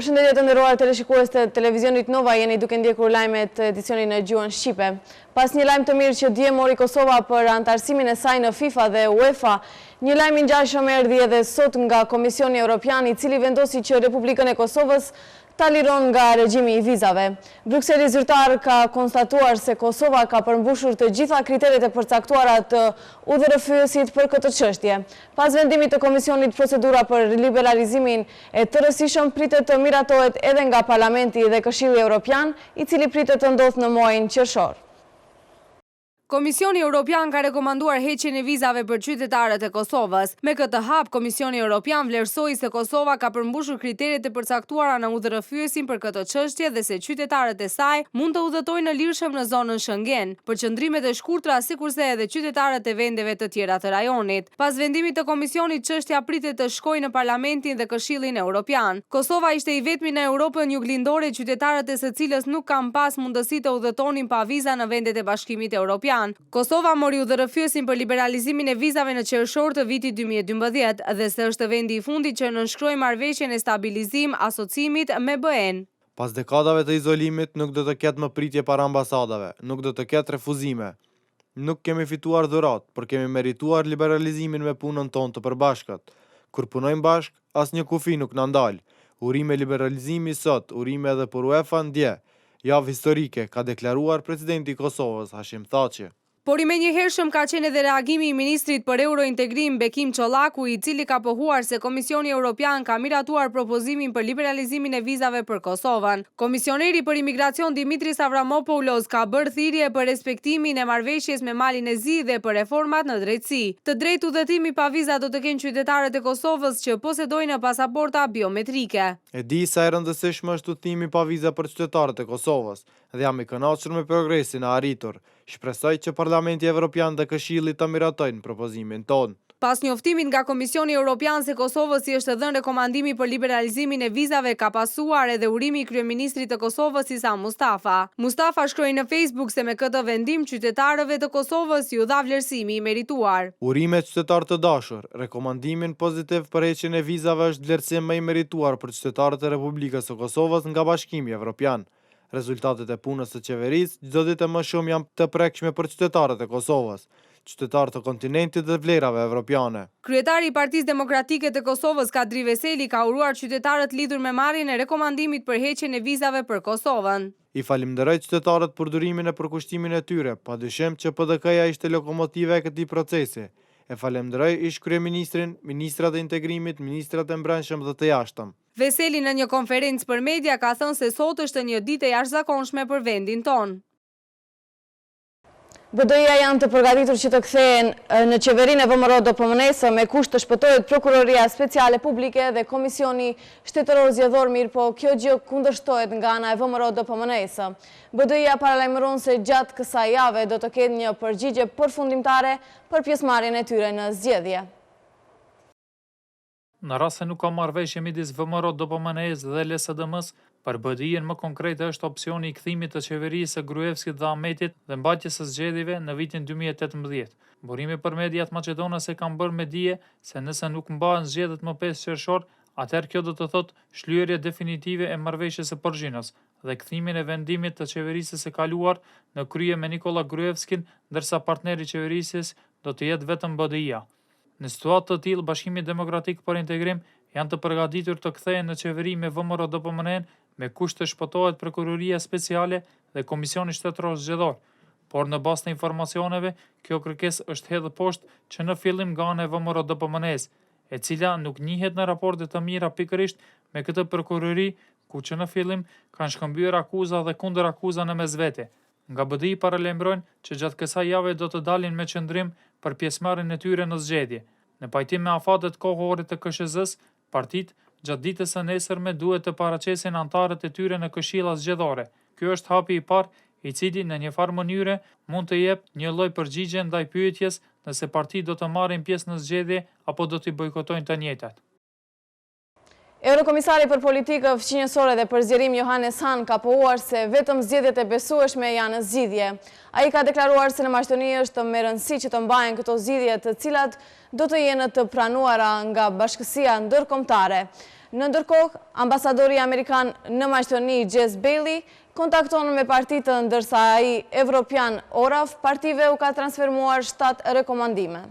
Përshëndetje të nderuar teleshikues të televizionit Nova, jeni duke ndjekur lajmet edicionin në gjuhën shqipe. Pas një lajm të mirë që dje mori Kosova për antarësimin e saj në FIFA dhe UEFA, një lajm i ngjashëm erdhi edhe sot nga Komisioni Evropian, i cili vendosi që Republikën e Kosovës ta liron nga regjimi i vizave. Brukseli zyrtar ka konstatuar se Kosova ka përmbushur të gjitha kriteret e përcaktuara të udhërrëfyesit për këtë çështje. Pas vendimit të Komisionit, procedura për liberalizimin e të rëndësishëm pritet të miratohet edhe nga Parlamenti dhe Këshilli Evropian, i cili pritet të ndodhë në muajin qershor. Komisioni Evropian ka rekomanduar heqjen e vizave për qytetarët e Kosovës. Me këtë hap, Komisioni Evropian vlerësoi se Kosova ka përmbushur kriteret e përcaktuara në udhërrëfyesin për këtë çështje dhe se qytetarët e saj mund të udhëtojnë në lirshëm në zonën Schengen, për qëndrimet e shkurtra sikurse edhe qytetarët e vendeve të tjera të rajonit. Pas vendimit të Komisionit, çështja pritet të shkojë në Parlamentin dhe Këshillin Evropian. Kosova ishte i vetmi në Europën juglindore qytetarët e së cilës nuk kanë pas mundësi të udhëtonin pa viza në vendet e Bashkimit Evropian. Kosova mori udhërrëfyesin për liberalizimin e vizave në qershor të vitit 2012 dhe se është vendi i fundit që nënshkroi marrëveshjen e stabilizim asocimit me BE-n. Pas dekadave të izolimit, nuk do të ketë më pritje para ambasadave, nuk do të ketë refuzime. Nuk kemi fituar dhurat, por kemi merituar liberalizimin me punën tonë të përbashkët. Kur punojmë bashk, asnjë kufi nuk na ndal. Urime liberalizimi sot, urime edhe për UEFA ndje. Javë historike, ka deklaruar presidenti i Kosovës, Hashim Thaçi. Por i menjëhershëm ka qenë edhe reagimi i ministrit për eurointegrim Bekim Çollaku, i cili ka pohuar se Komisioni Evropian ka miratuar propozimin për liberalizimin e vizave për Kosovën. Komisioneri për imigracion Dimitris Avramopoulos ka bërë thirrje për respektimin e marrëveshjes me Malin e Zi dhe për reformat në drejtësi. Të drejtë udhëtimi pa viza do të kenë qytetarët e Kosovës që posedojnë pasaporta biometrike. E di sa e rëndësishme është udhëtimi pa viza për qytetarët e Kosovës dhe jam i kënaqur me progresin e arritur. Shpresoj që Parlamenti Evropian dhe Këshilli ta miratojnë propozimin tonë. Pas njoftimit nga Komisioni Evropian se Kosovës i është dhënë rekomandimi për liberalizimin e vizave, ka pasuar edhe urimi i kryeministrit të Kosovës Isa Mustafa. Mustafa shkroi në Facebook se me këtë vendim qytetarëve të Kosovës ju dha vlerësimi i merituar. Urime qytetarë të dashur, rekomandimin pozitiv për heqjen e vizave është vlerësim më i merituar për qytetarët e Republikës së Kosovës nga Bashkimi Evropian. Rezultatet e punës së qeverisë çdo ditë më shumë janë të prekshme për qytetarët e Kosovës, qytetarët të kontinentit dhe vlerave evropiane. Kryetari i Partisë Demokratike të Kosovës, Kadri Veseli, ka uruar qytetarët lidhur me marrjen e rekomandimit për heqjen e vizave për Kosovën. I falimnderoj qytetarët për durimin e përkushtimin e tyre, padyshim që PDK-ja ishte lokomotiva e këtij procesi. E falemderoj ish kryeministrin, ministrat e integrimit, ministrat e brendshëm dhe të jashtëm. Veseli në një konferencë për media ka thënë se sot është një ditë e jashtëzakonshme për vendin tonë. BDI-ja janë të përgatitur që të kthehen në qeverinë e VMRO-DPMNE-s me kusht të shpëtohet Prokuroria Speciale Publike dhe Komisioni Shtetëror Zgjedhor, mirë po kjo gjë kundërshtohet nga ana e VMRO-DPMNE-s. BDI-ja paralajmëron se gjatë kësaj jave do të ketë një përgjigje përfundimtare për pjesëmarrjen e tyre në zgjedhje. Në rast se nuk ka marrëveshje midis VMRO-DPMNE-s dhe LSDM-s, për BDI-ën më konkrete është opsioni i kthimit të qeverisë së Gruevskit dhe Ahmetit dhe mbajtjes së zgjedhjeve në vitin 2018. Burimi për mediat maqedonase kanë bërë me dije se nëse nuk mbahen zgjedhjet më 5 qershor, atëherë kjo do të thotë shlyerje definitive e marrëveshjes së Porzhinës dhe kthimin e vendimit të qeverisë së kaluar në krye me Nikola Gruevskin, ndërsa partneri i qeverisjes do të jetë vetëm BDI-ja. Në situatë të tillë, Bashkimi Demokratik për Integrim janë të përgatitur të kthehen në qeveri me VMRO-DPMNE-n me kusht të shpëtohet Prokuroria Speciale dhe Komisioni Shtetëror Zgjedhor, por në bazë të informacioneve, kjo kërkesë është hedhur poshtë që në fillim nga ana e VMRO-DPMNE-s, e cila nuk njihet në raporte të mira pikërisht me këtë prokurori, ku që në fillim kanë shkëmbyer akuza dhe kundërakuza në mesvete. Nga BDI paralajmërojnë që gjatë kësaj jave do të dalin me qëndrim për pjesëmarrjen e tyre në zgjedhje. Në pajtim me afatet kohore të KSZ-s, partitë gjatë ditës së nesërme duhet të paraqesin anëtarët e tyre në këshilla zgjedhore. Ky është hapi i parë, i cili në një farë mënyre mund të jepë një lloj përgjigje ndaj pyetjes nëse partitë do të marrin pjesë në zgjedhje apo do t'i bojkotojnë të njëjtat. Eurokomisari për politikë fqinjësore dhe përzgjerim Johannes Hahn ka pohuar se vetëm zgjedhjet e besueshme janë zgjidhje. Ai ka deklaruar se në Maqedoni është me rëndësi që të mbahen këto zgjidhje, të cilat do të jenë të pranuara nga Bashkësia Ndërkombëtare. Në ndërkohë, ambasadori amerikan në Maqedoni, Jess Bailey, kontakton me partitë ndërsa ai evropian Oraf, partive u ka transfermuar 7 rekomandime.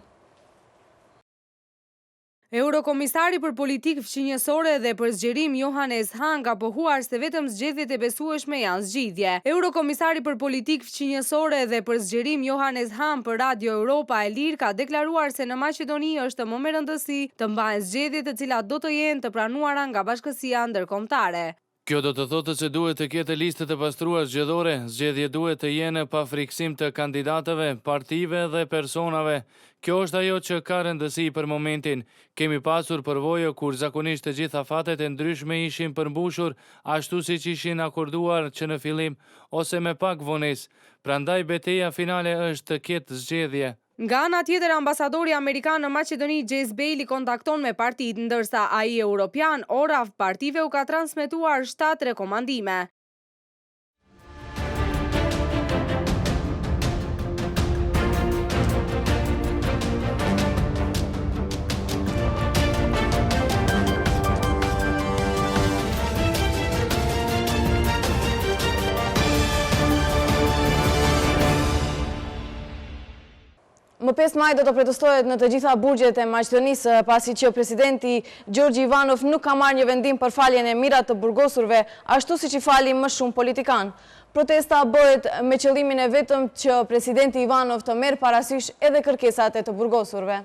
Eurokomisari për politikë fqinjësore dhe për zgjerim Johannes Hahn ka pohuar se vetëm zgjedhjet e besueshme janë zgjidhje. Eurokomisari për politikë fqinjësore dhe për zgjerim Johannes Hahn për Radio Europa e Lirë ka deklaruar se në Maqedoni është më me rëndësi të mbahen zgjedhjet të cilat do të jenë të pranuara nga Bashkësia Ndërkombëtare. Kjo do të thotë se duhet të ketë listë të pastruar zgjedhore, zgjedhjet duhet të jene pa friksim të kandidatëve, partive dhe personave. Kjo është ajo që ka rëndësi për momentin. Kemi pasur përvojë kur zakonisht të gjitha fatet e ndryshme ishin përmbushur, ashtu siç ishin akorduar që në fillim, ose me pak vonesë. Prandaj betejë finale është të ketë zgjedhje. Nga ana tjetër, ambasadori amerikan në Maqedoni, Jess Bailey, kontakton me partitë, ndërsa ai europian, Oraf, partive u ka transmetuar 7 rekomandime. Më 5 maj do të protestohet në të gjitha burgjet e Maqedonisë pasi që presidenti Gjorgji Ivanov nuk ka marrë një vendim për faljen e mirat të burgosurve, ashtu siç i fali më shumë politikan. Protesta bëhet me qëllimin e vetëm që presidenti Ivanov të merr parasysh edhe kërkesat e të burgosurve.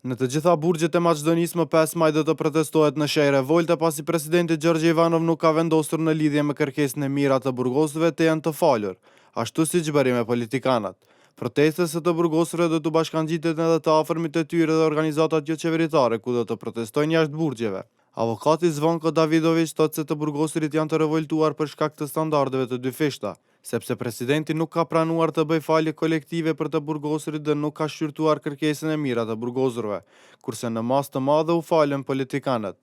Në të gjitha burgjet e Maqedonisë më 5 maj do të protestohet në shenjë revolte pasi presidenti Gjorgji Ivanov nuk ka vendosur në lidhje me kërkesën e mirat të burgosurve të jenë të falur, ashtu siç bëri me politikanat. Protestet e të burgosurve do të bashkangjitet edhe të afërmit të tyre dhe organizatat jo qeveritare ku do të protestojnë jashtë burgjeve. Avokati Zvonko Davidović thotë se të burgosurit janë të revoltuar për shkak të standardeve të dyfishta, sepse presidenti nuk ka pranuar të bëj falje kolektive për të burgosurit dhe nuk ka shqyrtuar kërkesën e mirat të burgosurve, kurse në masë të madhe u falën politikanët.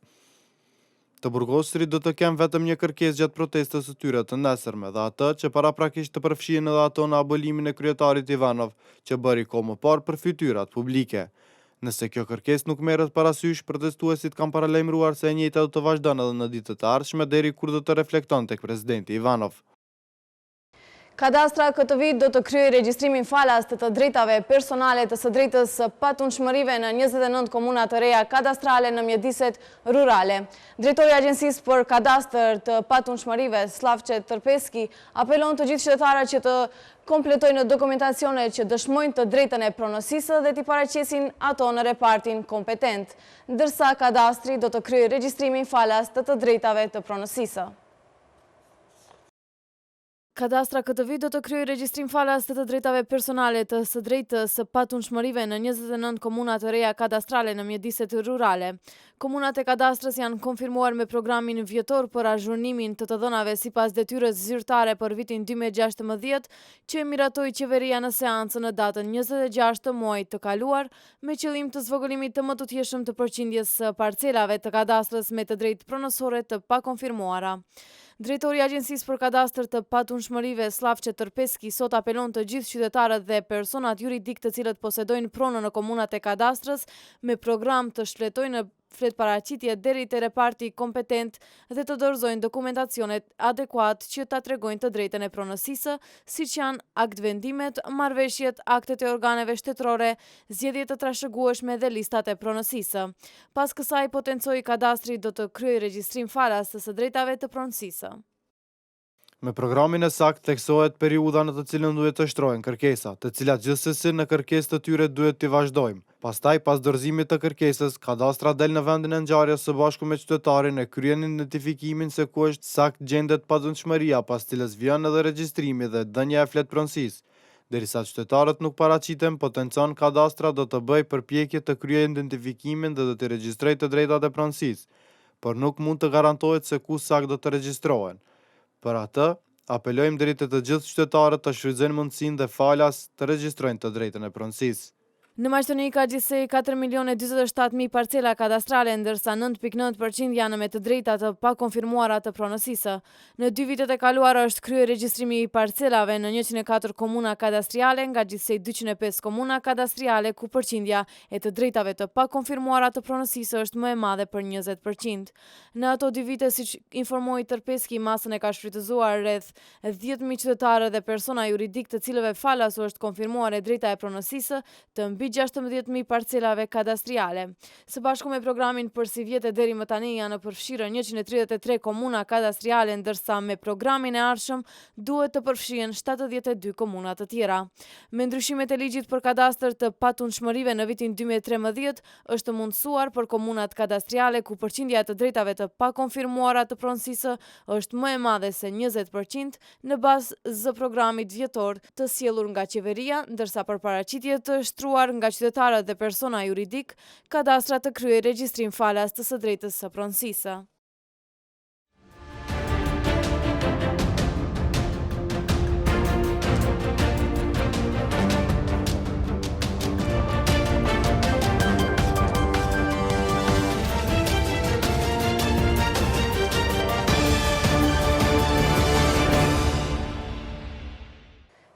Të burgosurit do të kenë vetëm një kërkesë gjatë protestës së tyre të nesërme dhe atë që paraprakisht të përfshihen edhe ato në abolimin e kryetarit Ivanov, që bëri kohë më parë për fytyrat publike. Nëse kjo kërkesë nuk merret parasysh, protestuesit kanë paralajmëruar se e njëjta do të vazhdon edhe në ditët e ardhshme deri kur do të reflekton tek presidenti Ivanov. Kadastra këtë vit do të kryej regjistrimin falas të drejtave personale të së drejtës së patundshmërive në 29 komuna të reja kadastrale në mjediset rurale. Drejtori i Agjencisë për Kadastër të Patundshmërive, Slavče Tërpeski, apelon të gjithë qytetarët që të kompletojnë dokumentacionet që dëshmojnë të drejtën e pronësisë dhe t'i paraqesin ato në repartin kompetent, ndërsa kadastri do të kryej regjistrimin falas të drejtave të pronësisë. Kadastra këtë vit do të kryejë regjistrim falas të drejtave personale të së drejtës së patundshmërive në 29 komuna të reja kadastrale në mjediset rurale. Komunat e kadastrës janë konfirmuar me programin vjetor për azhurnimin të dhënave sipas detyrës zyrtare për vitin 2016, që e miratoi qeveria në seancën në datën 26 të muajit të kaluar, me qëllim të zvogëlimit të më tutjeshëm të përqindjes së parcelave të kadastrës me të drejtë pronësore të pakonfirmuara. Drejtori i Agjencisë për Kadastër të Patundshmërive, Slavče Tërpeski, sot apelon të gjithë qytetarët dhe personat juridik të cilët posedojnë pronën në komunat e kadastrës me program të shfletojnë fletparaqitje deri te reparti kompetent dhe të dorëzojnë dokumentacionet adekuat që ta tregojnë të drejtën e pronësisë, siç janë aktvendimet, marrëveshjet, aktet e organeve shtetërore, zgjedhjet të trashëgueshme dhe listat e pronësisë. Pas kësaj, potencoi kadastri do të kryejë regjistrim falas të së drejtave të pronësisë. Me programin e sakt theksohet periudha në të cilën duhet të shtrohen kërkesat, të cilat gjithsesi në kërkesë të tyre duhet t'i vazhdojmë. Pastaj, pas dorëzimit të kërkesës, kadastra del në vendin e ngjarjes së bashku me qytetarin e kryen identifikimin se ku është sakt gjendet patundshmëria, pas cilës vjen edhe regjistrimi dhe dhënia e fletpronësisë. Derisa qytetarët nuk paraqiten, potencon kadastra do të bëjë përpjekje të kryejë identifikimin dhe do të regjistrojë të drejtat e pronësisë, por nuk mund të garantohet se ku sakt do të regjistrohen. Për atë, apelojmë deri te të gjithë qytetarët të shfrytëzojnë mundësinë dhe falas të regjistrojnë të drejtën e pronësisë. Në Maqedoni ka gjithsej 4.047.000 parcela kadastrale, ndërsa 9.9% janë me të drejta të pakonfirmuara të pronësisë. Në 2 vitet e kaluara është kryer regjistrimi i parcelave në 104 komuna kadastriale nga gjithsej 205 komuna kadastriale ku përqindja e të drejtave të pakonfirmuara të pronësisë është më e madhe për 20%. Në ato 2 vite, siç informoi Tërpeski, masën e ka shfrytëzuar rreth 10.000 qytetarë dhe persona juridik të cilëve falas u është konfirmuar e drejta e pronësisë të mbi 16.000 parcelave kadastriale. Së bashku me programin për si vjetë deri më tani janë përfshirë 133 komuna kadastriale, ndërsa me programin e ardhshëm duhet të përfshihen 72 komuna të tjera. Me ndryshimet e ligjit për kadastër të patundshmërive në vitin 2013 është mundësuar për komunat kadastriale ku përqindja e të drejtave të pakonfirmuara të pronësisë është më e madhe se 20% në bazë zë programit vjetor të sjellur nga qeveria, ndërsa për paraqitje të shtruar nga qytetarët dhe persona juridik, kadastra të kryej regjistrim falas të së drejtës së pronësisë.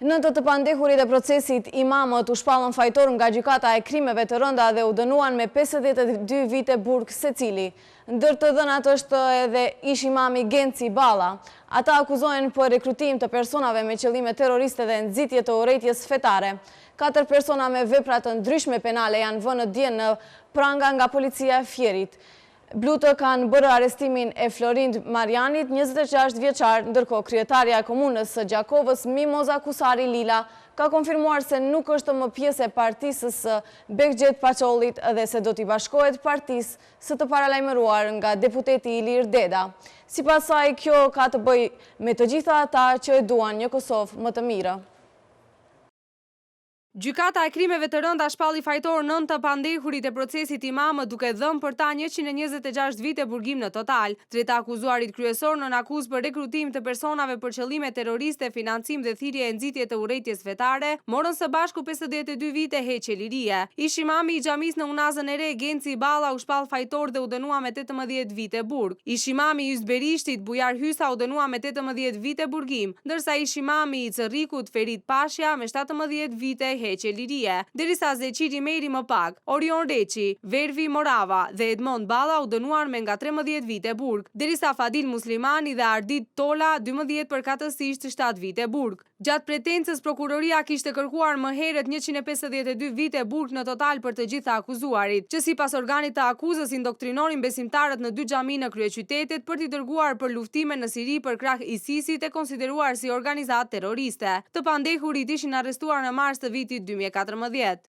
Në të pandehurit e procesit, imamët u shpallën fajtor nga gjykata e krimeve të rënda dhe u dënuan me 52 vite burg secili. Ndër të dhënat është edhe ish imami Genci Balla. Ata akuzohen për rekrutim të personave me qëllime terroriste dhe nxitje të urrejtjes fetare. 4 persona me vepra të ndryshme penale janë vënë në dije në pranga nga policia e Fierit. Blutë kanë bërë arestimin e Florind Marjanit, 26 vjeçar, ndërkohë kryetarja e komunës së Gjakovës, Mimoza Kusari Lila, ka konfirmuar se nuk është më pjesë e partisë së Bekxhet Paçollit dhe se do t'i bashkohet partisë së të paralajmëruar nga deputeti Ilir Deda. Sipas saj, kjo ka të bëjë me të gjitha ata që e duan një Kosovë më të mirë. Gjykata e krimeve të rënda shpalli fajtor 9 të pandehurit e procesit imamët duke dhënë për ta 126 vite burgim në total. 3 akuzuarit kryesor nën akuzë për rekrutim të personave për qëllime terroriste, financim dhe thirrje e nxitje të urrejtjes fetare, morën së bashku 52 vite heqje lirie. Ish imami i xhamis në Unazën e Re, Genci Balla, u shpall fajtor dhe u dënua me 18 vite burg. Ish imami i Ysberishtit, Bujar Hysa, u dënua me 18 vite burgim, ndërsa ish imami i Cerrikut, Ferit Pashja, me 17 vite heqje lirie, derisa Zeqiri Meri më pak, Orion Reçi, Vervi Morava dhe Edmond Balla u dënuar me nga 13 vite burg, derisa Fadil Muslimani dhe Ardit Tola 12 përkatësisht 7 vite burg. Gjatë pretencës, prokuroria kishte kërkuar më herët 152 vite burg në total për të gjitha akuzuarit, që sipas organit të akuzës indoktrinonin besimtarët në 2 xhami në kryeqytetit për t'i dërguar për luftime në Siri për krah ISIS-it e konsideruar si organizatë terroriste. Të pandehurit ishin arrestuar në mars të vitit 2014.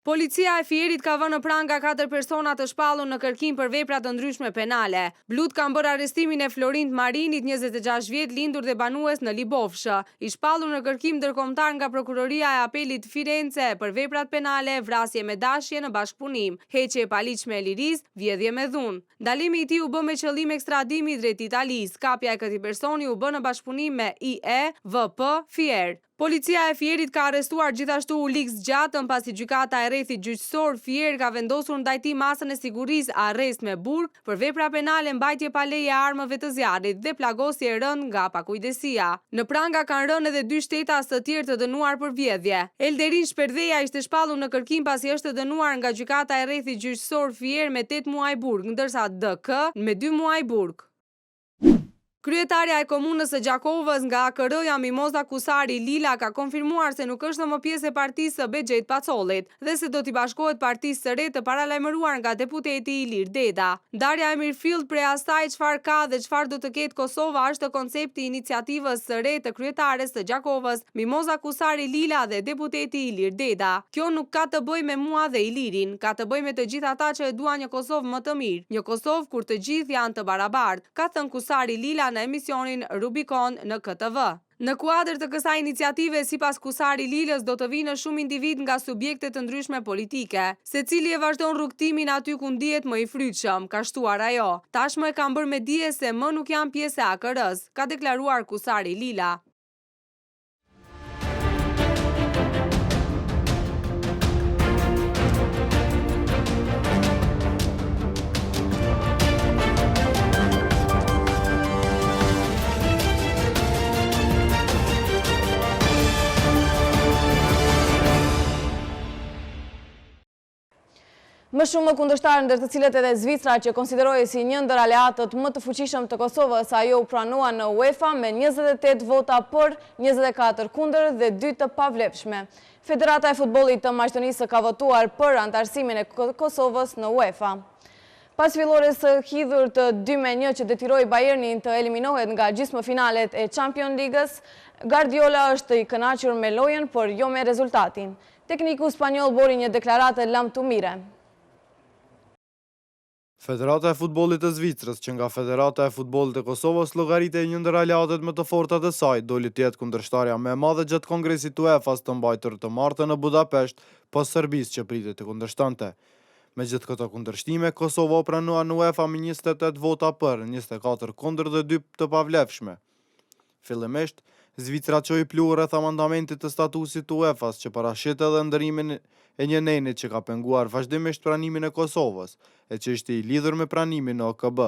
Policia e Fierit ka vënë në pranga 4 persona të shpallur në kërkim për vepra të ndryshme penale. Blut kanë bërë arrestimin e Florind Marinit, 26 vjet, lindur dhe banues në Libofshë, i shpallur në kërkim ndërkombëtar nga Prokuroria e Apelit Firenze për veprat penale, vrasje me dashje në bashkëpunim, heqje e paligjshme e lirisë, vjedhje me dhunë. Ndalimi i tij u bë me qëllim ekstradimi drejt Italisë. Kapja e këtij personi u bë në bashkëpunim me IE VP Fier. Policia e Fierit ka arrestuar gjithashtu Ulix Gjatën pasi gjykata e rrethit gjyqësor Fier ka vendosur ndaj tij masën e sigurisë arrest me burg për vepra penale, mbajtje pa leje e armëve të zjarrit dhe plagosje e rënd nga pakujdesia. Në pranga kanë rënë edhe 2 shtetas të tjerë të dënuar për vjedhje. Elderin Shperdheja ishte shpallur në kërkim pasi është dënuar nga gjykata e rrethit gjyqësor Fier me 8 muaj burg, ndërsa DK me 2 muaj burg. Kryetarja e komunës së Gjakovës nga AKR-ja, Mimoza Kusari Lila, ka konfirmuar se nuk është më pjesë e partisë së Bekxhet Paçollit dhe se do t'i bashkohet partisë së re të paralajmëruar nga deputeti Ilir Deda. Darja e mirëfillt prej asaj çfarë ka dhe çfarë do të ketë Kosova është koncepti i iniciativës së re të kryetares së Gjakovës, Mimoza Kusari Lila dhe deputeti Ilir Deda. Kjo nuk ka të bëjë me mua dhe Ilirin, ka të bëjë me të gjithë ata që e duan një Kosovë më të mirë, një Kosovë kur të gjithë janë të barabartë, ka thënë Kusari Lila në emisionin Rubicon në KTV. Në kuadër të kësaj iniciative, sipas Kusari Lilës, do të vinë shumë individ nga subjekte të ndryshme politike, secili e vazhdon rrugtimin aty ku ndihet më i frytshëm, ka shtuar ajo. Tashmë e kanë bërë me dije se më nuk janë pjesë e AKR-s, ka deklaruar Kusari Lila. Më shumë kundërshtarë ndër të cilët edhe Zvicra që konsideroi si një ndër aleatët më të fuqishëm të Kosovës, ajo u pranua në UEFA me 28 vota për, 24 kundër dhe 2 të pavlefshme. Federata e futbollit të Maqedonisë ka votuar për antarësimin e Kosovës në UEFA. Pas fillores së hidhur të 2-1 që detyroi Bayernin të eliminohet nga gjysmëfinalet e Champions Ligës, Guardiola është i kënaqur me lojën, por jo me rezultatin. Tekniku spanjoll bori një deklaratë lamtumire. Federata e futbollit të Zvicrës, që nga Federata e futbollit të Kosovës llogaritej një ndër aleatët më të forta të saj, doli të jetë kundërshtarja më e madhe gjatë kongresit UEFA-s të mbajtur të martën në Budapesht, pas Serbisë që pritet të kundërshtonte. Me gjithë këto kundërshtime, Kosova u pranua në UEFA me 28 vota për, 24 kundër dhe 2 të pavlefshme. Fillimisht, Zvicra çoi plu rreth amandamentit të statusit të UEFA-s që parashit edhe ndërimin e një nenit që ka penguar vazhdimisht pranimin e Kosovës, e që ishte i lidhur me pranimin në OKB.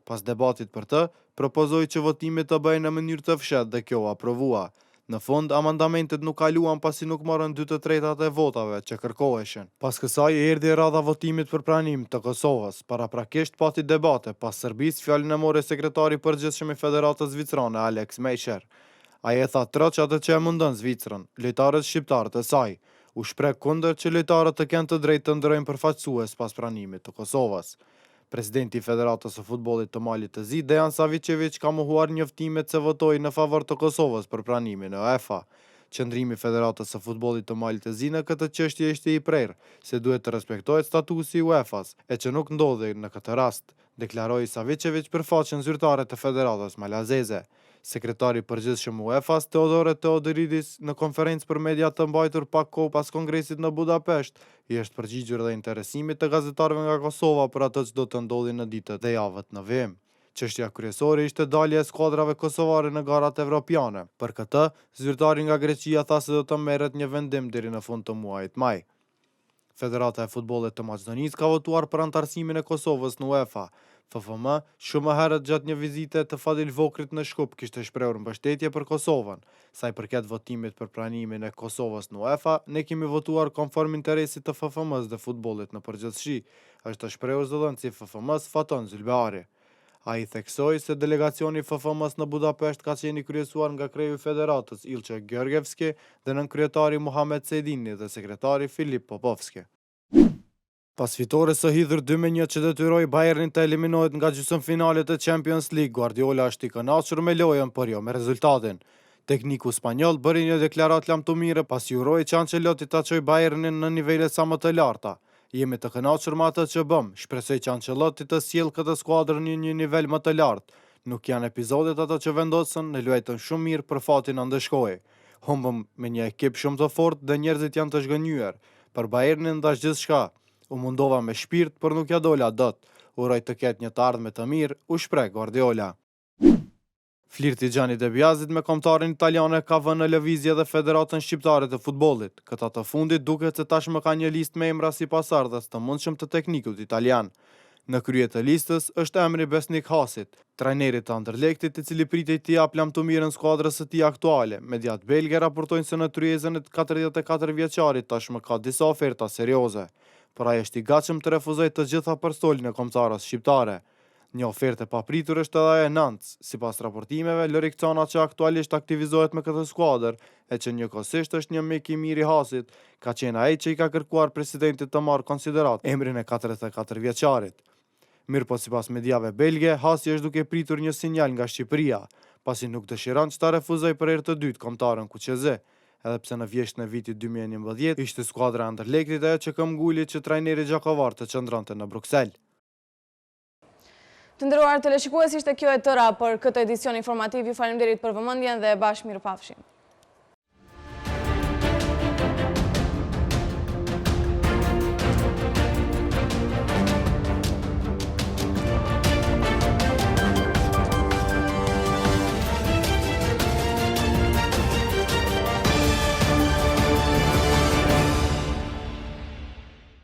Pas debatit për të, propozoi që votimit të bëjë në mënyrë të fshehtë dhe kjo u aprovua. Në fund, amandamentet nuk kaluan pasi nuk morën 2/3 e votave që kërkoheshin. Pas kësaj erdhi radha votimit për pranim të Kosovës. Paraprakisht pati debate, pas Serbisë fjalën e mori sekretari i përgjithshëm i Federatës Zvicrane Alex Meisher. Ai e tha troç atë që e mundon Zvicrën, lojtarët shqiptar të saj. U shpreh kundër që lojtarët të kenë të drejtë të ndrojnë përfaqësues pas pranimit të Kosovës. Presidenti i Federatës së futbollit të Malit të Zi, Dejan Savicevic, ka mohuar njoftimet se votoi në favor të Kosovës për pranimin në UEFA. Qëndrimi i Federatës së futbollit të Malit të Zi në këtë çështje ishte i prerë, se duhet të respektohet statusi i UEFA-s, e që nuk ndodhi në këtë rast, deklaroi Savicevic për faqen zyrtare të Federatës Malazeze. Sekretari i përgjithshëm UEFA-s Teodore Teodoridis në konferencë për media të mbajtur pak kohë pas kongresit në Budapesht, i është përgjigjur dhe interesimit të gazetarëve nga Kosova për atë që do të ndodhi në ditët dhe javët në vijim. Çështja kryesore ishte dalja e skuadrave kosovare në garat evropiane. Për këtë, zyrtari nga Greqia tha se do të merret një vendim deri në fund të muajit maj. Federata e futbollit të Maqedonisë ka votuar për antarësimin e Kosovës në UEFA. FFM shumë herët gjatë një vizite të Fadil Vokrit në Shkup kishte shprehur mbështetje për Kosovën. Sa i përket votimit për pranimin e Kosovës në UEFA, ne kemi votuar konform interesit të FFM-s dhe futbollit në përgjithësi, është shprehur zëdhënësi i FFM-s Faton Zylbeari. Ai theksoi se delegacioni i FFM-s në Budapesht ka qenë kryesuar nga kreu i Federatës Ilçe Gjorgjevski dhe nënkryetari Muhamet Sejdini dhe sekretari Filip Popovski. Pas fitores së hidhur 2-1 që detyroi Bayernin të eliminohet nga gjysmëfinalet e Champions League, Guardiola është i kënaqur me lojën, por jo me rezultatin. Tekniku spanjoll bëri një deklaratë lamtumire pasi uroi që Ancelotti ta çojë Bayernin në nivele sa më të larta. Jemi të kënaqur me atë që bëm, shpresoj që Ancelotti të sjellë këtë skuadër në një nivel më të lartë. Nuk janë episodet ato që vendosën, ne luajtëm shumë mirë për fatin na ndeshkoi. Humbëm me një ekip shumë të fortë dhe njerëzit janë të zhgënjur. Për Bayernin ndash gjithçka. U mundova me shpirt, por nuk ja dola dot. Uroj të ketë një të ardhme të mirë, u shpreh Guardiola. Flirti Gianni De Biasit me kombëtarin italiane ka vënë në lëvizje dhe Federatën Shqiptare të Futbollit. Këta të fundit duket se tashmë ka një listë me emra si pasardhës të mundshëm të teknikut italian. Në krye të listës është emri Besnik Hasit, trajnerit të Anderlechtit, i cili pritej të jap lamtumirën skuadrës së tij aktuale. Mediat belge raportojnë se në tryezën e 44 vjeçarit tashmë ka disa oferta serioze, por ai është i gatshëm të refuzojë të gjitha për stolin e kombëtarës shqiptare. Një ofertë e papritur është edhe e Nantes. Sipas raportimeve, Lorik Cana që aktualisht aktivizohet me këtë skuadër, e që njëkohësisht është një mik i mirë i Hasit, ka qenë ai që i ka kërkuar presidentit të marrë konsiderat emrin e 44 vjeçarit. Mirë po sipas mediave belge, Hasi është duke pritur një sinjal nga Shqipëria, pasi nuk dëshiron që ta refuzoj për herë të dytë kombëtarën Kuqeze, edhe pse në vjeshtën e vitit 2011 ishte skuadra e Anderlechtit ajo që këmbguli që trajneri Gjakovar të qëndronte në Bruksel. Të nderuar teleshikues, ishte kjo e tëra për këtë edicion informativ. Ju faleminderit për vëmendjen dhe bashkë mirupafshim.